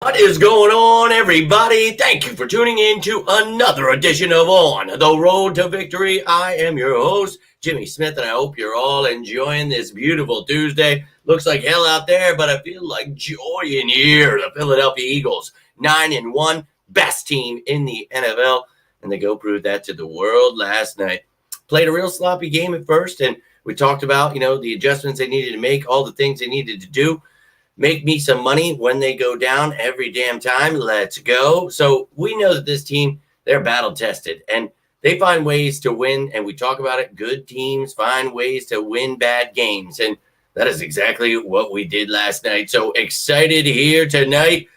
What is going on, everybody? Thank you for tuning in to another edition of On the Road to Victory. I am your host, Jimmy Smith, and I hope you're all enjoying this beautiful Tuesday. Looks like hell out there, but I feel like joy in here. The Philadelphia Eagles, 9-1, best team in the NFL, and they go prove that to the world last night. Played a real sloppy game at first, and we talked about, the adjustments they needed to make, all the things they needed to do. Make me some money when they go down every damn time. Let's go. So we know that this team, they're battle tested and they find ways to win. And we talk about it. Good teams find ways to win bad games. And that is exactly what we did last night. So excited here tonight.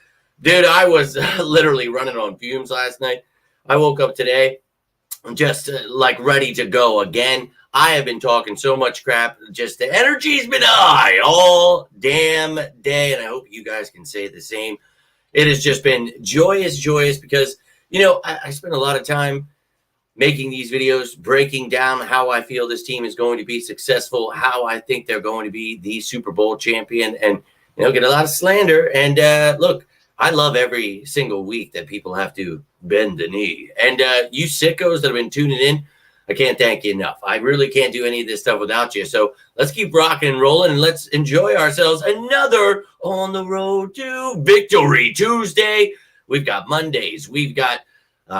Dude, I was literally running on fumes last night. I woke up today just ready to go again. I have been talking so much crap. Just the energy's been high all damn day. And I hope you guys can say the same. It has just been joyous because, I spent a lot of time making these videos, breaking down how I feel this team is going to be successful, how I think they're going to be the Super Bowl champion, and, get a lot of slander. And look, I love every single week that people have to bend the knee. And you sickos that have been tuning in, I can't thank you enough. I really can't do any of this stuff without you. So let's keep rocking and rolling, and let's enjoy ourselves another On the Road to Victory Tuesday. We've got Mondays. We've got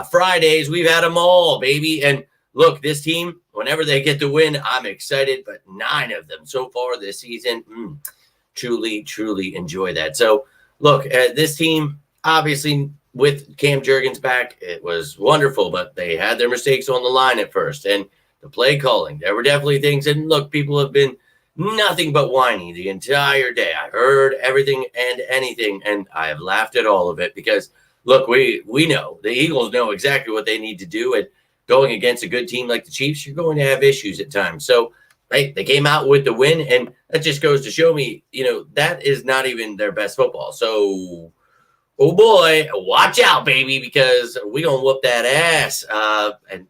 Fridays. We've had them all, baby. And look, this team, whenever they get the win, I'm excited. But 9 of them so far this season, truly, truly enjoy that. So look, this team, obviously, with Cam Jurgens back, it was wonderful, but they had their mistakes on the line at first. And the play calling, there were definitely things. And look, people have been nothing but whiny the entire day. I heard everything and anything, and I have laughed at all of it because, look, we know, the Eagles know exactly what they need to do. And going against a good team like the Chiefs, you're going to have issues at times. So they came out with the win, and that just goes to show me, that is not even their best football. So oh boy, watch out, baby, because we gonna whoop that ass. And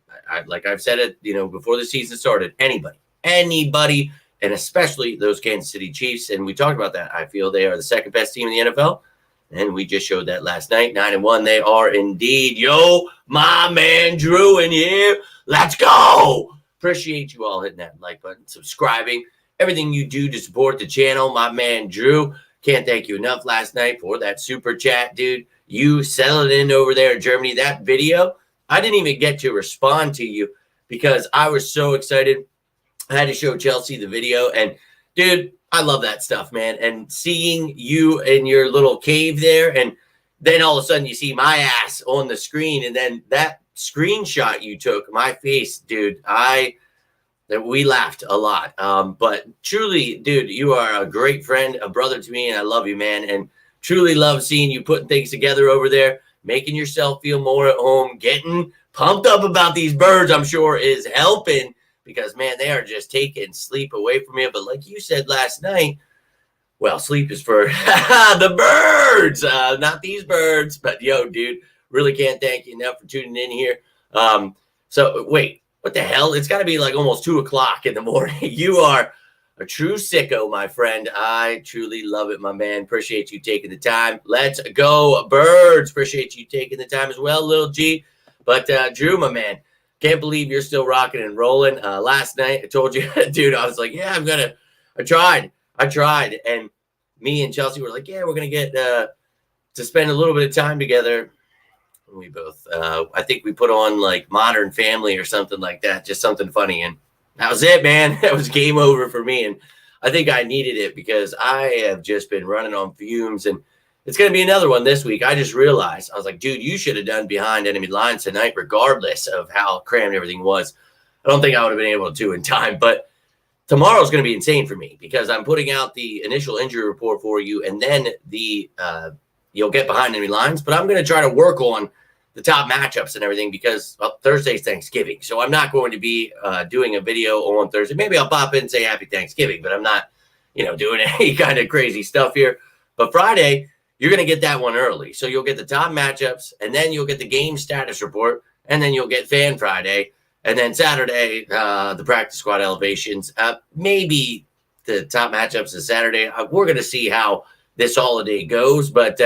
like I've said it, before the season started, anybody, and especially those Kansas City Chiefs, and we talked about that. I feel they are the second best team in the NFL, and we just showed that last night. 9-1, they are indeed. Yo, my man Drew in here. Let's go. Appreciate you all hitting that like button, subscribing, everything you do to support the channel. My man Drew. Can't thank you enough last night for that super chat, dude. You selling in over there in Germany. That video, I didn't even get to respond to you because I was so excited. I had to show Chelsea the video. And, dude, I love that stuff, man. And seeing you in your little cave there, and then all of a sudden you see my ass on the screen, and then that screenshot you took, my face, dude, we laughed a lot. But truly, dude, you are a great friend, a brother to me, and I love you, man. And truly love seeing you putting things together over there, making yourself feel more at home, getting pumped up about these birds, I'm sure is helping because, man, they are just taking sleep away from you. But like you said last night, well, sleep is for the birds, not these birds. But, yo, dude, really can't thank you enough for tuning in here. So, wait. What the hell? It's got to be like almost 2 o'clock in the morning. You are a true sicko, my friend. I truly love it, my man. Appreciate you taking the time. Let's go, birds. Appreciate you taking the time as well, Lil G. But Drew, my man, can't believe you're still rocking and rolling. Last night, I told you, dude, I was like, yeah, I tried. And me and Chelsea were like, yeah, we're going to get to spend a little bit of time together. We both, I think we put on like Modern Family or something like that, just something funny. And that was it, man. That was game over for me. And I think I needed it because I have just been running on fumes. And it's going to be another one this week. I just realized, I was like, dude, you should have done Behind Enemy Lines tonight, regardless of how crammed everything was. I don't think I would have been able to in time. But tomorrow's going to be insane for me because I'm putting out the initial injury report for you. And then you'll get Behind Enemy Lines. But I'm going to try to work on the top matchups and everything because Thursday's Thanksgiving. So I'm not going to be doing a video on Thursday. Maybe I'll pop in and say Happy Thanksgiving, but I'm not, doing any kind of crazy stuff here. But Friday, you're going to get that one early. So you'll get the top matchups, and then you'll get the game status report, and then you'll get Fan Friday. And then Saturday, the practice squad elevations. Maybe the top matchups is Saturday. We're going to see how this holiday goes. But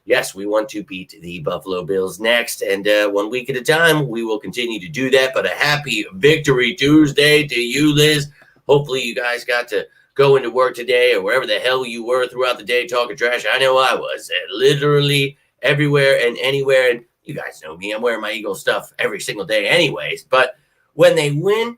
yes, we want to beat the Buffalo Bills next. And 1 week at a time, we will continue to do that. But a happy Victory Tuesday to you, Liz. Hopefully you guys got to go into work today or wherever the hell you were throughout the day talking trash. I know I was literally everywhere and anywhere. And you guys know me. I'm wearing my Eagle stuff every single day anyways. But when they win,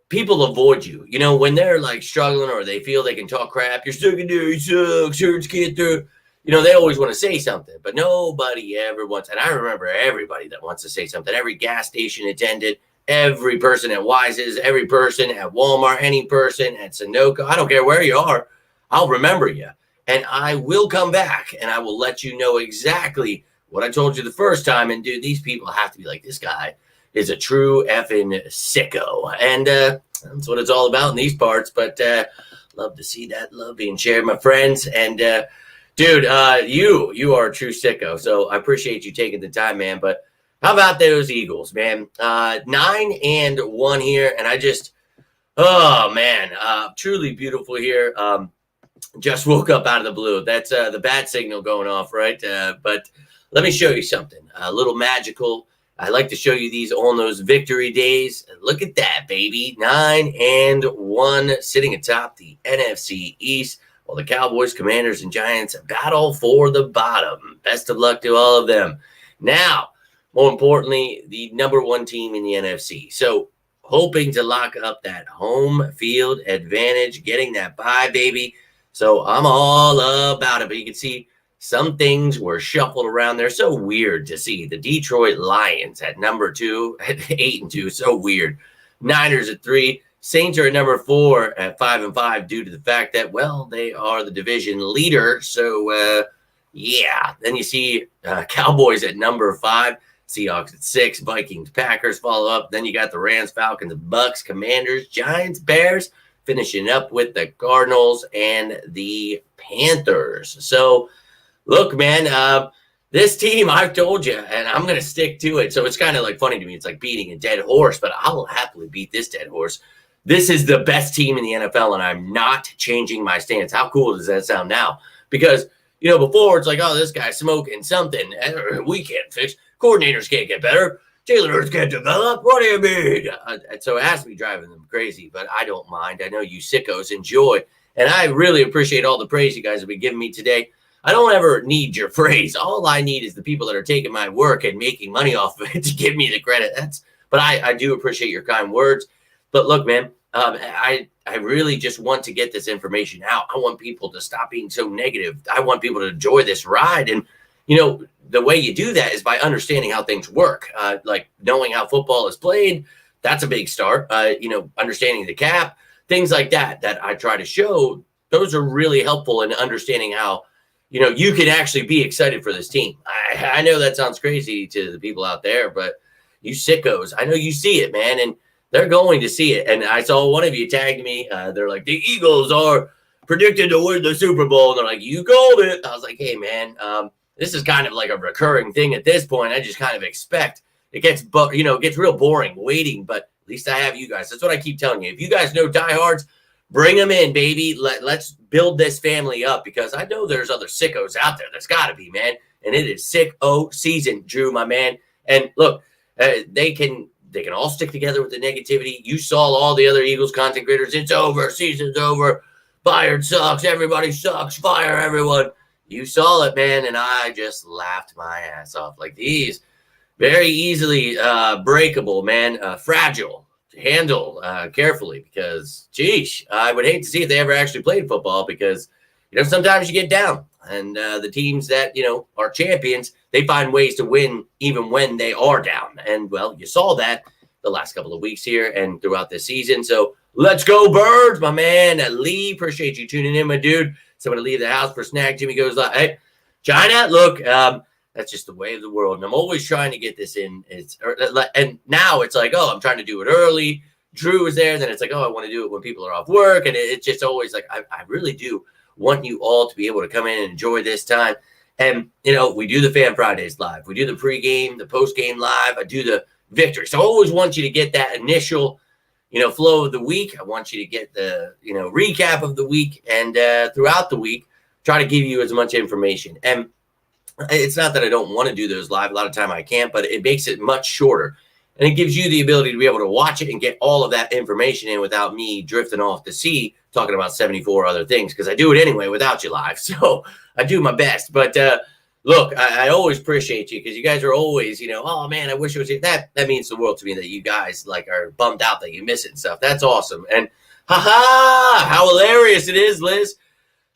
people avoid you. You know, when they're like struggling or they feel they can talk crap, your secondary sucks, hurts, get through. You know, they always want to say something, but nobody ever wants. And I remember everybody that wants to say something. Every gas station attendant, every person at Wise's, every person at Walmart, any person at Sunoco. I don't care where you are. I'll remember you. And I will come back and I will let you know exactly what I told you the first time. And dude, these people have to be like, this guy is a true effing sicko. And that's what it's all about in these parts. But love to see that love being shared, my friends. And dude, you are a true sicko. So I appreciate you taking the time, man. But how about those Eagles, man? 9-1 here. And I just, oh, man, truly beautiful here. Just woke up out of the blue. That's the bat signal going off, right? But let me show you something. A little magical. I like to show you these on those victory days. Look at that, baby. 9-1 sitting atop the NFC East while the Cowboys, Commanders, and Giants battle for the bottom. Best of luck to all of them. Now, more importantly, the number one team in the NFC. So hoping to lock up that home field advantage, getting that bye, baby. So I'm all about it. But you can see some things were shuffled around there. So weird to see the Detroit Lions at number 2 at 8-2. So weird. Niners at 3. Saints are at number 4 at 5-5 due to the fact that, well, they are the division leader. So, yeah. Then you see Cowboys at number 5. Seahawks at 6. Vikings, Packers follow up. Then you got the Rams, Falcons, Bucks, Commanders, Giants, Bears, finishing up with the Cardinals and the Panthers. So, look, man, this team, I've told you, and I'm going to stick to it. So it's kind of like funny to me. It's like beating a dead horse, but I'll happily beat this dead horse. This is the best team in the NFL, and I'm not changing my stance. How cool does that sound now? Because, you know, before it's like, oh, this guy's smoking something. We can't fix. Coordinators can't get better. Jalen Hurts can't develop. What do you mean? So it has to be driving them crazy, but I don't mind. I know you sickos enjoy, and I really appreciate all the praise you guys have been giving me today. I don't ever need your praise. All I need is the people that are taking my work and making money off of it to give me the credit. But I do appreciate your kind words. But look, man, I really just want to get this information out. I want people to stop being so negative. I want people to enjoy this ride. And, you know, the way you do that is by understanding how things work, like knowing how football is played. That's a big start. You know, understanding the cap, things like that I try to show. Those are really helpful in understanding how, you know, you can actually be excited for this team. I know that sounds crazy to the people out there, but you sickos, I know you see it, man, and they're going to see it. And I saw one of you tagged me. They're like, the Eagles are predicted to win the Super Bowl. And they're like, you called it. I was like, hey, man, this is kind of like a recurring thing at this point. I just kind of expect it gets, you know, it gets real boring waiting, but at least I have you guys. That's what I keep telling you. If you guys know diehards, bring them in, baby. Let's build this family up because I know there's other sickos out there. There's got to be, man. And it is sicko season, Drew, my man. And look, they can all stick together with the negativity. You saw all the other Eagles content creators. It's over. Season's over. Fired sucks. Everybody sucks. Fire everyone. You saw it, man. And I just laughed my ass off. Like these very easily breakable, man. Fragile. Handle carefully because, geez, I would hate to see if they ever actually played football because, you know, sometimes you get down and the teams that, you know, are champions, they find ways to win even when they are down. And, well, you saw that the last couple of weeks here and throughout this season. So let's go, Birds, my man. Lee, appreciate you tuning in, my dude. So I'm going to leave the house for a snack. Jimmy goes, hey, China, look, that's just the way of the world. And I'm always trying to get this in. And now it's like, oh, I'm trying to do it early. Drew is there. Then it's like, oh, I want to do it when people are off work. And it's just always like, I really do want you all to be able to come in and enjoy this time. And, you know, we do the Fan Fridays live. We do the pregame, the postgame live. I do the victory. So I always want you to get that initial, you know, flow of the week. I want you to get the, you know, recap of the week. And throughout the week, try to give you as much information. And It's not that I don't want to do those live. A lot of time I can't, but it makes it much shorter. And it gives you the ability to be able to watch it and get all of that information in without me drifting off to sea talking about 74 other things, because I do it anyway without you live. So I do my best. But look, I always appreciate you, because you guys are always, oh man, I wish it was here. That means the world to me, that you guys like are bummed out that you miss it and stuff. That's awesome. And how hilarious it is, Liz,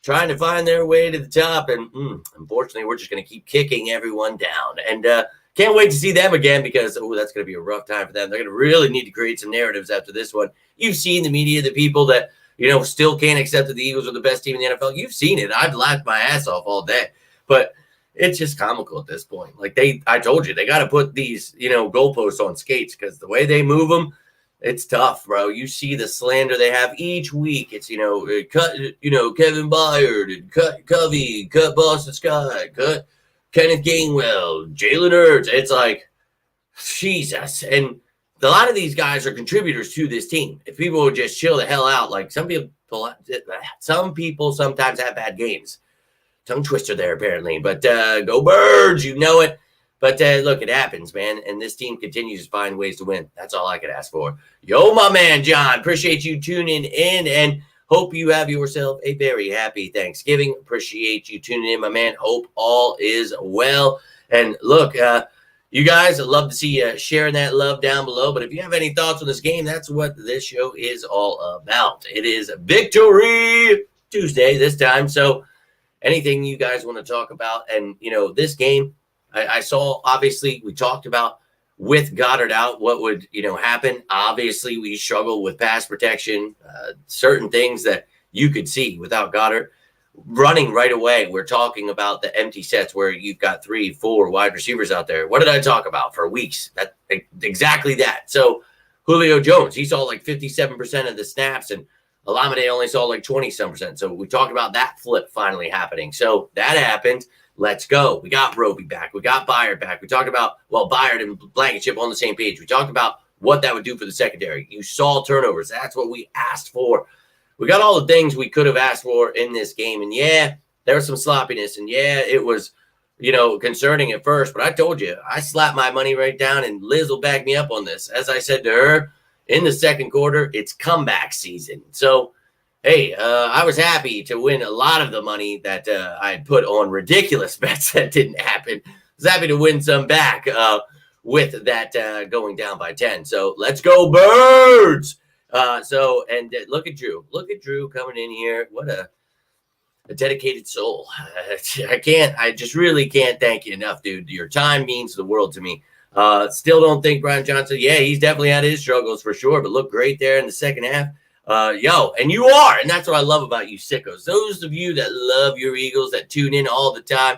trying to find their way to the top. And unfortunately, we're just going to keep kicking everyone down. And can't wait to see them again, because that's going to be a rough time for them. They're going to really need to create some narratives after this one. You've seen the media, the people that, still can't accept that the Eagles are the best team in the NFL. You've seen it. I've laughed my ass off all day. But it's just comical at this point. Like I told you, they got to put these, goalposts on skates, because the way they move them, it's tough, bro. You see the slander they have each week. It's, cut, Kevin Byard, and cut Covey, cut Boston Scott, cut Kenneth Gainwell, Jalen Hurts. It's like, Jesus. And a lot of these guys are contributors to this team. If people would just chill the hell out, like some people sometimes have bad games. Tongue twister there, apparently. But go Birds, you know it. But look, it happens, man. And this team continues to find ways to win. That's all I could ask for. Yo, my man, John. Appreciate you tuning in, and hope you have yourself a very happy Thanksgiving. Appreciate you tuning in, my man. Hope all is well. And look, you guys, I'd love to see you sharing that love down below. But if you have any thoughts on this game, that's what this show is all about. It is Victory Tuesday this time. So anything you guys want to talk about, and, this game, I saw, obviously, we talked about with Goddard out, what would, happen. Obviously, we struggle with pass protection, certain things that you could see without Goddard. Running right away, we're talking about the empty sets where you've got 3-4 wide receivers out there. What did I talk about for weeks? Exactly that. So Julio Jones, he saw like 57% of the snaps, and Olamide only saw like 20-some%. So we talked about that flip finally happening. So that happened. Let's go. We got Roby back. We got Byard back. We talked about, Byard and Blankenship on the same page. We talked about what that would do for the secondary. You saw turnovers. That's what we asked for. We got all the things we could have asked for in this game. And, yeah, there was some sloppiness. And, yeah, it was, concerning at first. But I told you, I slapped my money right down, and Liz will back me up on this. As I said to her, in the second quarter, it's comeback season. So, hey, I was happy to win a lot of the money that I put on ridiculous bets that didn't happen. I was happy to win some back with that going down by 10. So let's go Birds. And look at Drew. Look at Drew coming in here. What a dedicated soul. I just really can't thank you enough, dude. Your time means the world to me. Still don't think Brian Johnson, he's definitely had his struggles for sure, but look great there in the second half. And you are, and that's what I love about you sickos. Those of you that love your Eagles, that tune in all the time,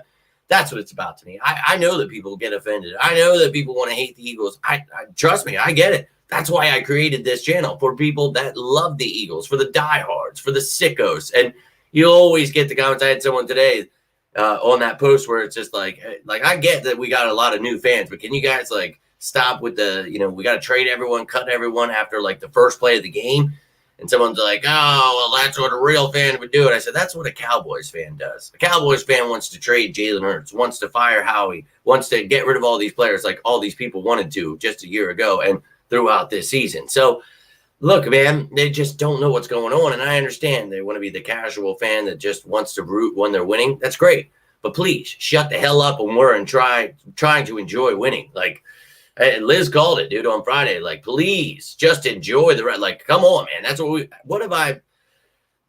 that's what it's about to me. I know that people get offended. I know that people want to hate the Eagles. I trust me, I get it. That's why I created this channel, for people that love the Eagles, for the diehards, for the sickos. And you'll always get the comments. I had someone today on that post where it's just like I get that we got a lot of new fans, but can you guys stop with the, we got to trade everyone, cut everyone after the first play of the game? And someone's like, oh, well, that's what a real fan would do. And I said, that's what a Cowboys fan does. A Cowboys fan wants to trade Jalen Hurts, wants to fire Howie, wants to get rid of all these players like all these people wanted to just a year ago and throughout this season. So, look, man, they just don't know what's going on. And I understand they want to be the casual fan that just wants to root when they're winning. That's great. But please, shut the hell up when we're trying to enjoy winning. Liz called it, dude, on Friday. Please just enjoy the ride. Come on, man. That's what have I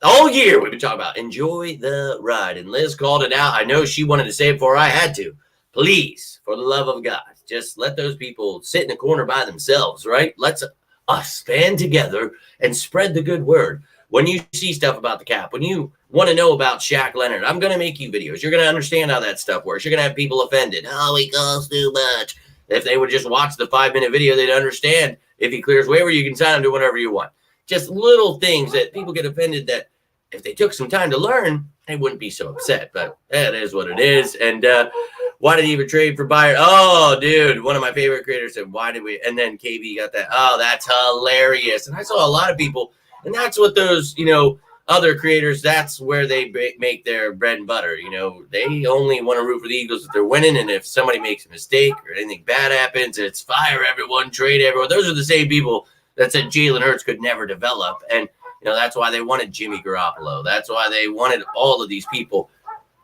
all year we've been talking about? Enjoy the ride. And Liz called it out. I know she wanted to say it before I had to. Please, for the love of God, just let those people sit in the corner by themselves, right? Let's us band together and spread the good word. When you see stuff about the cap, when you want to know about Shaq Leonard, I'm going to make you videos. You're going to understand how that stuff works. You're going to have people offended. Oh, he costs too much. If they would just watch the 5-minute video, they'd understand. If he clears waiver, you can sign him to whatever you want. Just little things that people get offended that if they took some time to learn, they wouldn't be so upset. But that is what it is. And why did he even trade for Byard? Oh, dude, one of my favorite creators said, why did we? And then KB got that. Oh, that's hilarious. And I saw a lot of people, and that's what those, other creators, that's where they make their bread and butter. They only want to root for the Eagles if they're winning, and if somebody makes a mistake or anything bad happens, it's fire everyone, trade everyone. Those are the same people that said Jalen Hurts could never develop, and that's why they wanted Jimmy Garoppolo. That's why they wanted all of these people.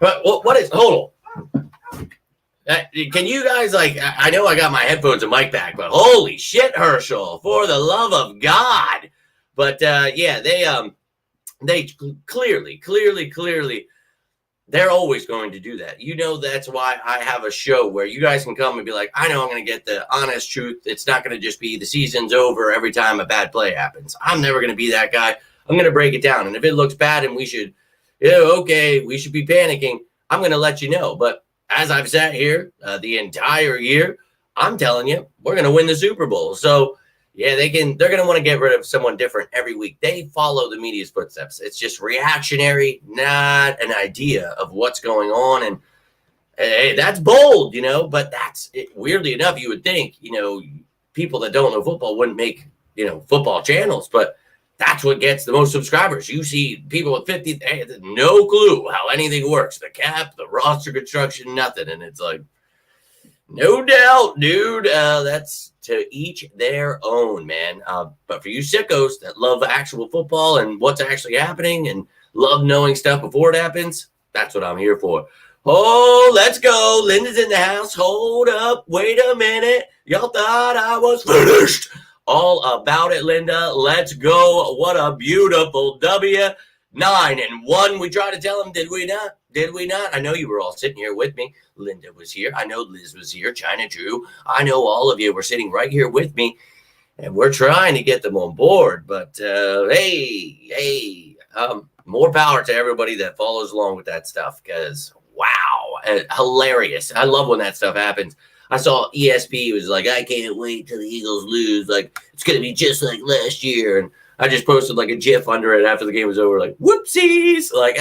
But what is? Hold on. Can you guys, I know I got my headphones and mic back, but holy shit, Herschel, for the love of God. But yeah, they clearly, they're always going to do that. That's why I have a show where you guys can come and be like, I know I'm going to get the honest truth. It's not going to just be the season's over every time a bad play happens. I'm never going to be that guy. I'm going to break it down. And if it looks bad and we should be panicking, I'm going to let you know. But as I've sat here the entire year, I'm telling you, we're going to win the Super Bowl. So, yeah, they're going to want to get rid of someone different every week. They follow the media's footsteps. It's just reactionary, not an idea of what's going on. And hey, that's bold, but that's it. Weirdly enough, you would think, people that don't know football wouldn't make, football channels, but that's what gets the most subscribers. You see people with 50, no clue how anything works. The cap, the roster construction, nothing. And it's like, no doubt, dude. That's to each their own, man. But for you sickos that love actual football and what's actually happening and love knowing stuff before it happens, that's what I'm here for. Oh, let's go. Linda's in the house. Hold up. Wait a minute. Y'all thought I was finished. All about it, Linda. Let's go. What a beautiful W. 9-1. We tried to tell him, did we not? Did we not? I know you were all sitting here with me. Linda was here. I know Liz was here. China Drew. I know all of you were sitting right here with me. And we're trying to get them on board. But, more power to everybody that follows along with that stuff. Because, wow, hilarious. I love when that stuff happens. I saw ESP was like, I can't wait till the Eagles lose. Like, it's going to be just like last year. And I just posted like a GIF under it after the game was over, like, whoopsies. Like,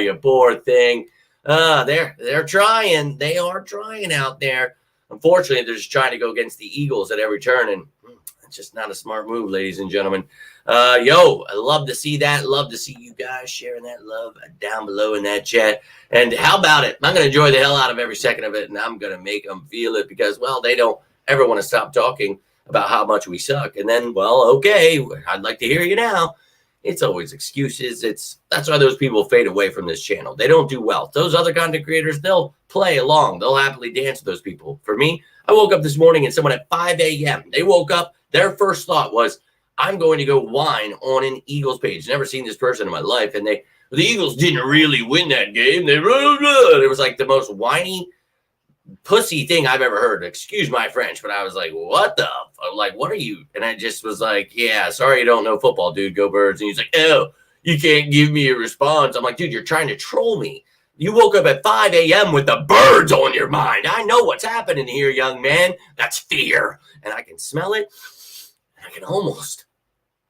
you poor thing. They're trying. They are trying out there. Unfortunately, they're just trying to go against the Eagles at every turn. And it's just not a smart move, ladies and gentlemen. I love to see that. Love to see you guys sharing that love down below in that chat. And how about it? I'm going to enjoy the hell out of every second of it, and I'm going to make them feel it because, well, they don't ever want to stop talking about how much we suck. And then, well, okay, I'd like to hear you now. It's always excuses. That's why those people fade away from this channel. They don't do well. Those other content creators, they'll play along. They'll happily dance with those people. For me, I woke up this morning and someone at 5 a.m., they woke up, their first thought was, I'm going to go whine on an Eagles page. Never seen this person in my life. And the Eagles didn't really win that game. It was like the most whiny pussy thing I've ever heard. Excuse my French, but I was like, what are you? And I just was like, yeah, sorry you don't know football, dude. Go Birds. And he's like, oh, you can't give me a response. I'm like, dude, you're trying to troll me. You woke up at 5 a.m. with the birds on your mind. I know what's happening here, young man. That's fear. And I can smell it. And I can almost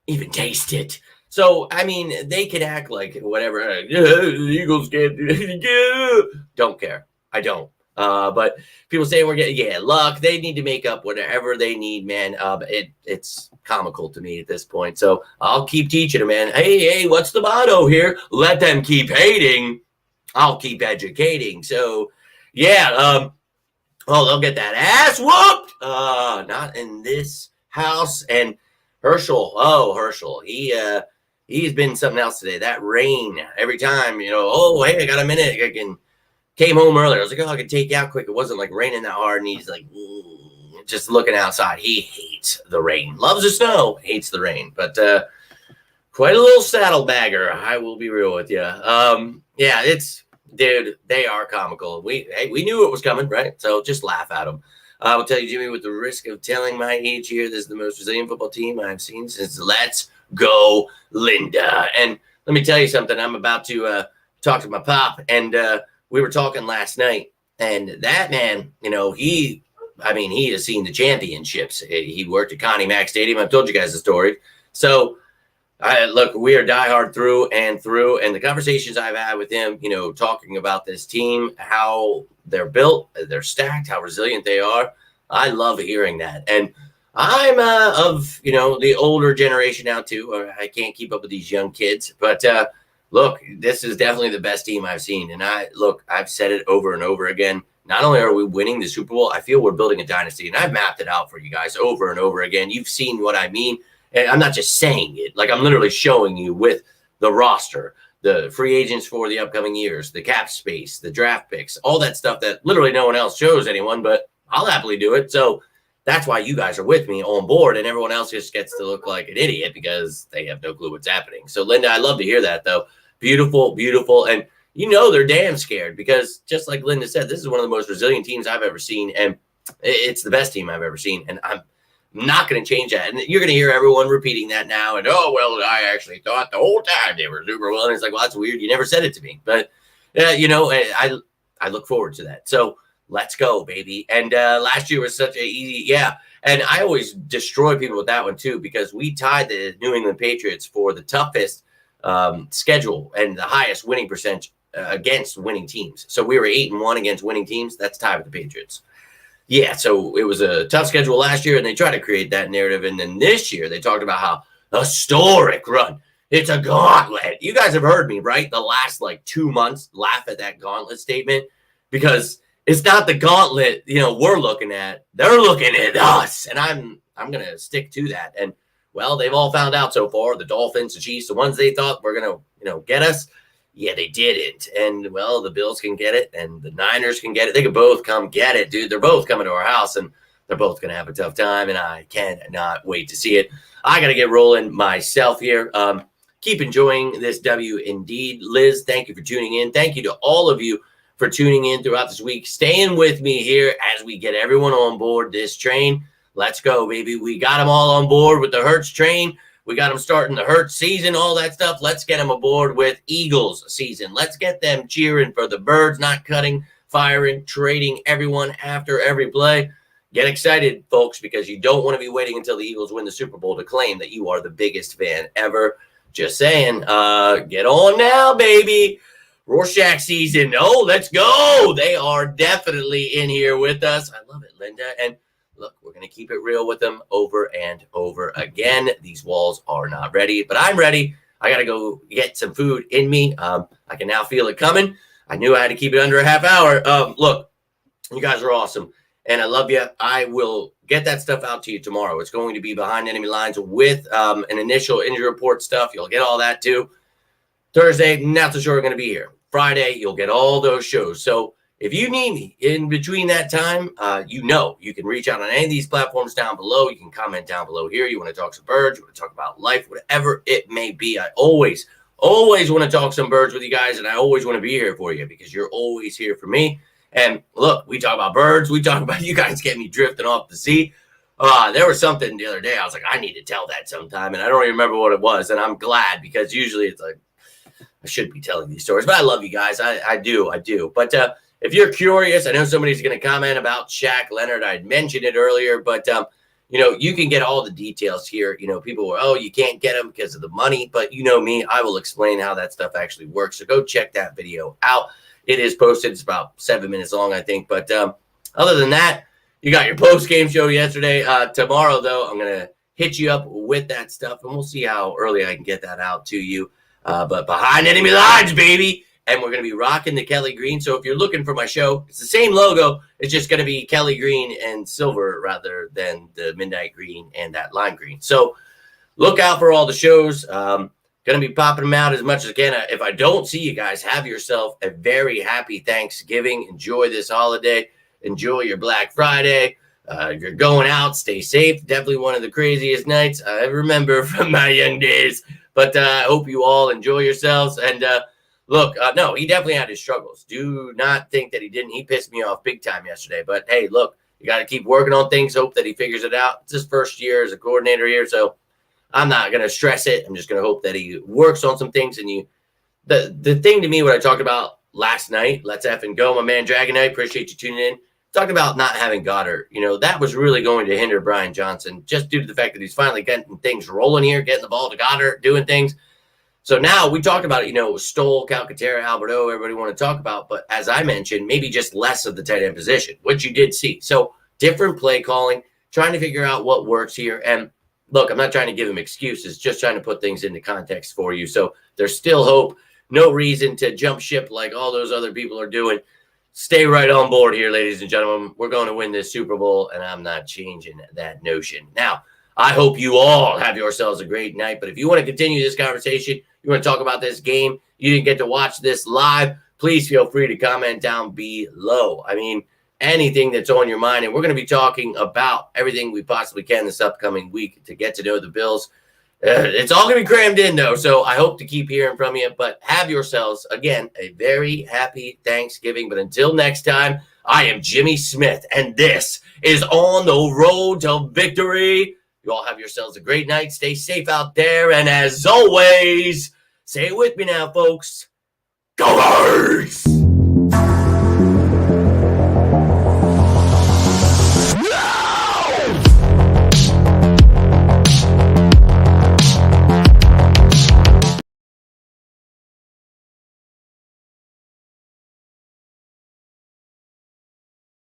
even taste it. So, I mean, they can act like whatever. The Eagles can't do it. Don't care. I don't. But people say we're getting, luck. They need to make up whatever they need, man. It's comical to me at this point. So I'll keep teaching them, man. Hey, what's the motto here? Let them keep hating. I'll keep educating. So, yeah. They'll get that ass whooped. Not in this house. And Herschel, he's been something else today. That rain every time, hey, I got a minute. Came home earlier. I was like, I can take you out quick. It wasn't like raining that hard. And he's like, just looking outside. He hates the rain. Loves the snow. Hates the rain. But quite a little saddlebagger. I will be real with you. Dude, they are comical. We knew it was coming, right? So just laugh at them. I will tell you, Jimmy, with the risk of telling my age here, this is the most resilient football team I've seen since Let's Go Linda. And let me tell you something. I'm about to talk to my pop, and we were talking last night, and that man, he has seen the championships. He worked at Connie Mack Stadium. I've told you guys the story. So, look, we are diehard through and through, and the conversations I've had with him, talking about this team, how they're built, they're stacked, how resilient they are. I love hearing that. And I'm of the older generation now too. I can't keep up with these young kids, but look, this is definitely the best team I've seen. And I've said it over and over again. Not only are we winning the Super Bowl, I feel we're building a dynasty, and I've mapped it out for you guys over and over again. You've seen what I mean, and I'm not just saying it. Like, I'm literally showing you with the roster, the free agents for the upcoming years, the cap space, the draft picks, all that stuff that literally no one else shows anyone, but I'll happily do it. So that's why you guys are with me on board, and everyone else just gets to look like an idiot because they have no clue what's happening. So, Linda, I love to hear that, though. Beautiful, beautiful. And they're damn scared because, just like Linda said, this is one of the most resilient teams I've ever seen, and it's the best team I've ever seen. And I'm not going to change that. And you're going to hear everyone repeating that now. And, oh, well, I actually thought the whole time they were Super Bowl. And it's like, well, that's weird. You never said it to me. But, I look forward to that. So let's go, baby. And last year was such a easy, yeah. And I always destroy people with that one, too, because we tied the New England Patriots for the toughest schedule and the highest winning percentage against winning teams. So we were 8-1 against winning teams. That's tied with the Patriots. Yeah, so it was a tough schedule last year, and they tried to create that narrative. And then this year, they talked about how historic run. It's a gauntlet. You guys have heard me, right? The last 2 months laugh at that gauntlet statement because it's not the gauntlet, we're looking at. They're looking at us, and I'm going to stick to that. And, well, they've all found out so far, the Dolphins, the Chiefs, the ones they thought were going to, get us. Yeah, they didn't. And, well, the Bills can get it, and the Niners can get it. They can both come get it, dude. They're both coming to our house, and they're both going to have a tough time, and I cannot wait to see it. I got to get rolling myself here. Keep enjoying this W indeed. Liz, thank you for tuning in. Thank you to all of you for tuning in throughout this week, staying with me here as we get everyone on board this train. Let's go, baby. We got them all on board with the Hurts train. We got them starting the Hurts season, all that stuff. Let's get them aboard with Eagles season. Let's get them cheering for the Birds, not cutting, firing, trading everyone after every play. Get excited, folks, because you don't want to be waiting until the Eagles win the Super Bowl to claim that you are the biggest fan ever. Just saying, get on now, baby. Rorschach season. Oh, let's go. They are definitely in here with us. I love it, Linda. And look, we're going to keep it real with them over and over again. These walls are not ready, but I'm ready. I got to go get some food in me. I can now feel it coming. I knew I had to keep it under a half hour. Look, you guys are awesome, and I love you. I will get that stuff out to you tomorrow. It's going to be Behind Enemy Lines with an initial injury report stuff. You'll get all that too. Thursday, not so sure we're going to be here. Friday, you'll get all those shows. So if you need me in between that time, you can reach out on any of these platforms down below. You can comment down below here. You want to talk some birds, you want to talk about life, whatever it may be. I always want to talk some birds with you guys, and I always want to be here for you because you're always here for me. And look, we talk about birds. We talk about you guys getting me drifting off the sea. There was something the other day. I was like, I need to tell that sometime, and I don't even remember what it was. And I'm glad because usually it's like I should be telling these stories, but I love you guys. I do. But if you're curious, I know somebody's going to comment about Shaq Leonard. I mentioned it earlier, but you can get all the details here. People were, you can't get them because of the money, but me, I will explain how that stuff actually works. So go check that video out. It is posted. It's about 7 minutes long, I think. But other than that, you got your post-game show yesterday. Tomorrow, though, I'm going to hit you up with that stuff, and we'll see how early I can get that out to you. But Behind Enemy Lines, baby. And we're going to be rocking the Kelly Green. So if you're looking for my show, it's the same logo. It's just going to be Kelly Green and silver rather than the midnight green and that lime green. So look out for all the shows. Going to be popping them out as much as I can. If I don't see you guys, have yourself a very happy Thanksgiving. Enjoy this holiday. Enjoy your Black Friday. If you're going out, stay safe. Definitely one of the craziest nights I remember from my young days. But I hope you all enjoy yourselves. And look, no, he definitely had his struggles. Do not think that he didn't. He pissed me off big time yesterday. But, hey, look, you got to keep working on things. Hope that he figures it out. It's his first year as a coordinator here, so I'm not going to stress it. I'm just going to hope that he works on some things. And the thing to me, what I talked about last night, let's effing go, my man Dragonite. Appreciate you tuning in. Talking about not having Goddard, that was really going to hinder Brian Johnson just due to the fact that he's finally getting things rolling here, getting the ball to Goddard, doing things. So now we talked about it, Stoll, Calcaterra, Alberto, everybody want to talk about. But as I mentioned, maybe just less of the tight end position, which you did see. So different play calling, trying to figure out what works here. And look, I'm not trying to give them excuses, just trying to put things into context for you. So there's still hope. No reason to jump ship like all those other people are doing. Stay right on board here, ladies and gentlemen. We're going to win this Super Bowl, and I'm not changing that notion. Now, I hope you all have yourselves a great night. But if you want to continue this conversation, you want to talk about this game, you didn't get to watch this live, please feel free to comment down below. I mean, anything that's on your mind. And we're going to be talking about everything we possibly can this upcoming week to get to know the Bills. It's all going to be crammed in, though, so I hope to keep hearing from you. But have yourselves, again, a very happy Thanksgiving. But until next time, I am Jimmy Smith, and this is On the Road to Victory. You all have yourselves a great night. Stay safe out there. And as always, say it with me now, folks. Go Birds!